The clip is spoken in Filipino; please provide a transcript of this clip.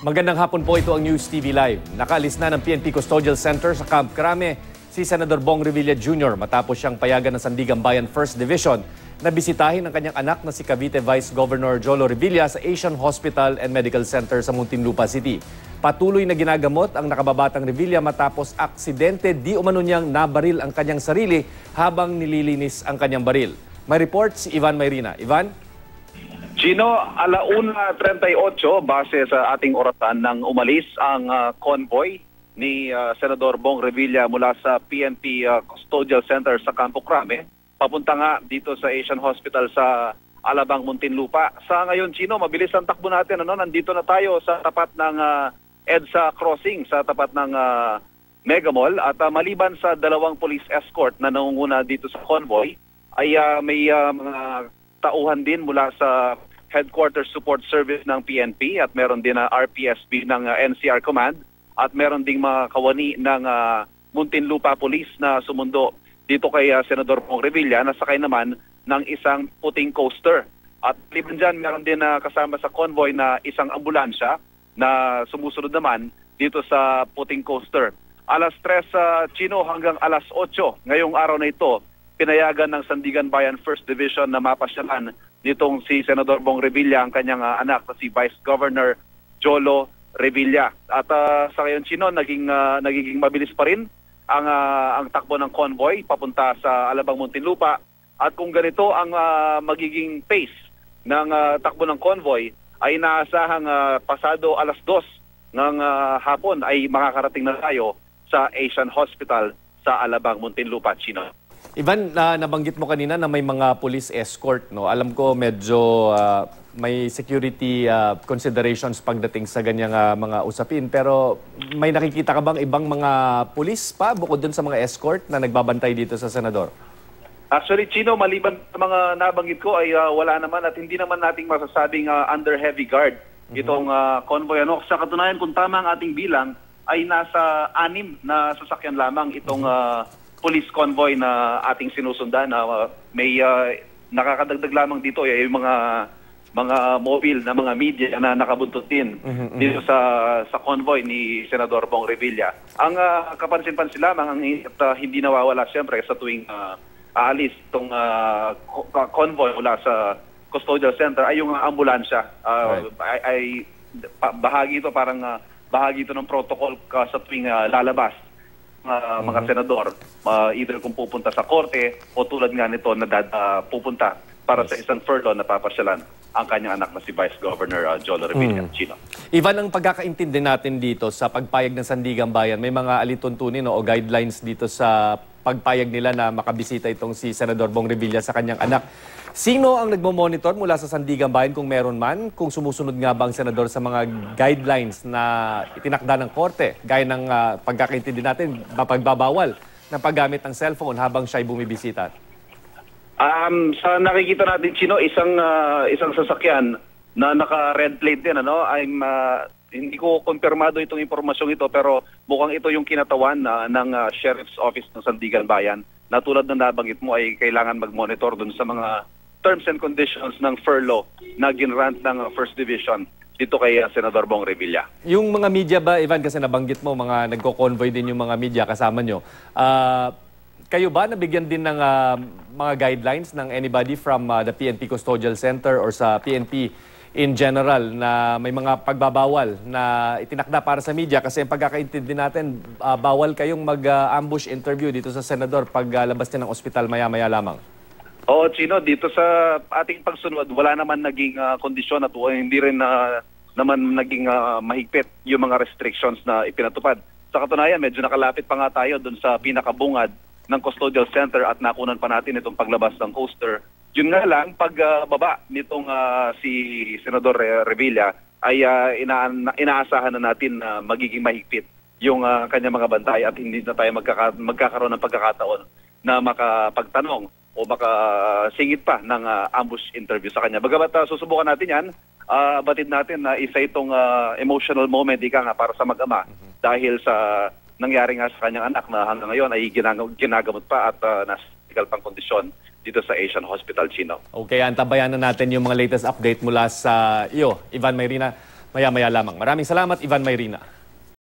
Magandang hapon po, ito ang News TV Live. Nakaalis na ng PNP Custodial Center sa Camp Crame si Senador Bong Revilla Jr. matapos siyang payagan ng Sandigan Bayan 1st Division na bisitahin ang kanyang anak na si Cavite Vice Governor Jolo Revilla sa Asian Hospital and Medical Center sa Muntinlupa City. Patuloy na ginagamot ang nakababatang Revilla matapos aksidente di umano niyang nabaril ang kanyang sarili habang nililinis ang kanyang baril. May report si Ivan Mayrina. Ivan? Gino, 1:38 base sa ating orasan nang umalis ang convoy ni Senador Bong Revilla mula sa PNP Custodial Center sa Campo Crame, papunta nga dito sa Asian Hospital sa Alabang, Muntinlupa. Sa ngayon, Gino, mabilis ang takbo natin. Nandito na tayo sa tapat ng EDSA Crossing, sa tapat ng Mega Mall. At maliban sa dalawang police escort na nangunguna dito sa convoy, ay may mga tauhan din mula sa Headquarters Support Service ng PNP at meron din na RPSB ng NCR Command at meron ding mga kawani ng Muntinlupa Police na sumundo dito kay Senador Bong Revilla, na sakay naman ng isang puting coaster. At liban dyan, meron din kasama sa convoy na isang ambulansya na sumusunod naman dito sa puting coaster. 3:00 Chino hanggang 8:00 ngayong araw na ito, pinayagan ng Sandigan Bayan 1st Division na mapasyalan nitong si Senador Bong Revilla ang kanyang anak na si Vice Governor Jolo Revilla. At sa ngayon, Chino, nagiging mabilis pa rin ang takbo ng convoy papunta sa Alabang, Muntinlupa. At kung ganito ang magiging pace ng takbo ng convoy, ay inaasahang pasado 2:00 ng hapon ay makakarating na tayo sa Asian Hospital sa Alabang, Muntinlupa, Chino. Ivan, nabanggit mo kanina na may mga police escort, no? Alam ko medyo may security considerations pagdating sa ganyang mga usapin, pero may nakikita ka bang ibang mga police pa bukod dun sa mga escort na nagbabantay dito sa Senador? Actually, Chino, maliban sa mga nabanggit ko ay wala naman at hindi naman nating masasabing under heavy guard itong convoy. Sa katunayan, kung tama ang ating bilang, ay nasa 6 na sasakyan lamang itong police convoy na ating sinusundan. May nakakadagdag lamang dito ay yung mga mobile na mga media na nakabuntot din dito sa convoy ni Senador Bong Revilla. Ang kapansin-pansin lamang ang hindi nawawala siyempre sa tuwing aalis itong convoy mula sa Custodial Center ay yung ambulansya. Ay bahagi ito, parang bahagi ito ng protocol sa tuwing lalabas mga senador, either kung pupunta sa korte o tulad nga nito na pupunta para sa isang furlough na papasyalan ang kanyang anak na si Vice Governor Jolo Revilla, Chino. Ivan, ang pagkakaintindi natin dito sa pagpayag ng Sandigan Bayan, may mga alituntunin o guidelines dito sa pagpayag nila na makabisita itong si Senador Bong Revilla sa kanyang anak. Sino ang nagmo-monitor mula sa Sandigan Bayan kung meron man? Kung sumusunod nga ba ang senador sa mga guidelines na itinakda ng korte, gaya ng pagkakaintindi natin, pagbabawal ng paggamit ng cellphone habang siya'y bumibisita? Sa nakikita natin, Chino, isang sasakyan na naka-red plate din. Hindi ko kumpirmado itong impormasyong ito, pero mukhang ito yung kinatawan ng Sheriff's Office ng Sandigan Bayan, na tulad na nabanggit mo ay kailangan mag-monitor dun sa mga terms and conditions ng furlough na ginrant ng 1st Division dito kay Senador Bong Revilla. Yung mga media ba, Ivan, kasi nabanggit mo, mga nagko-convoy din yung mga media kasama nyo. Kayo ba nabigyan din ng mga guidelines ng anybody from the PNP Custodial Center or sa PNP in general na may mga pagbabawal na itinakda para sa media? Kasi ang pagkakaintindi natin, bawal kayong mag-ambush interview dito sa Senador pag labas niya ng ospital maya-maya lamang. Oo, Chino, dito sa ating pagsunod, wala naman naging kondisyon at hindi rin naman naging mahigpit yung mga restrictions na ipinatupad. Sa katunayan, medyo nakalapit pa nga tayo dun sa pinakabungad ng Custodial Center at nakunan pa natin itong paglabas ng coaster. Yun nga lang, pagbaba nitong si Senador Revilla ay inaasahan na natin na magiging mahigpit yung kanyang mga bantay at hindi na tayo magkakaroon ng pagkakataon na makapagtanong o makasingit pa ng ambush interview sa kanya. Bagamat susubukan natin yan, batid natin na isa itong emotional moment para sa mag-ama dahil sa nangyari nga sa kanyang anak na hanggang ngayon ay ginagamot pa at nasa critical pang kondisyon dito sa Asian Hospital, Chino. Okay, antabayan na natin yung mga latest update mula sa iyo, Ivan Mayrina. maya-maya lamang. Maraming salamat, Ivan Mayrina.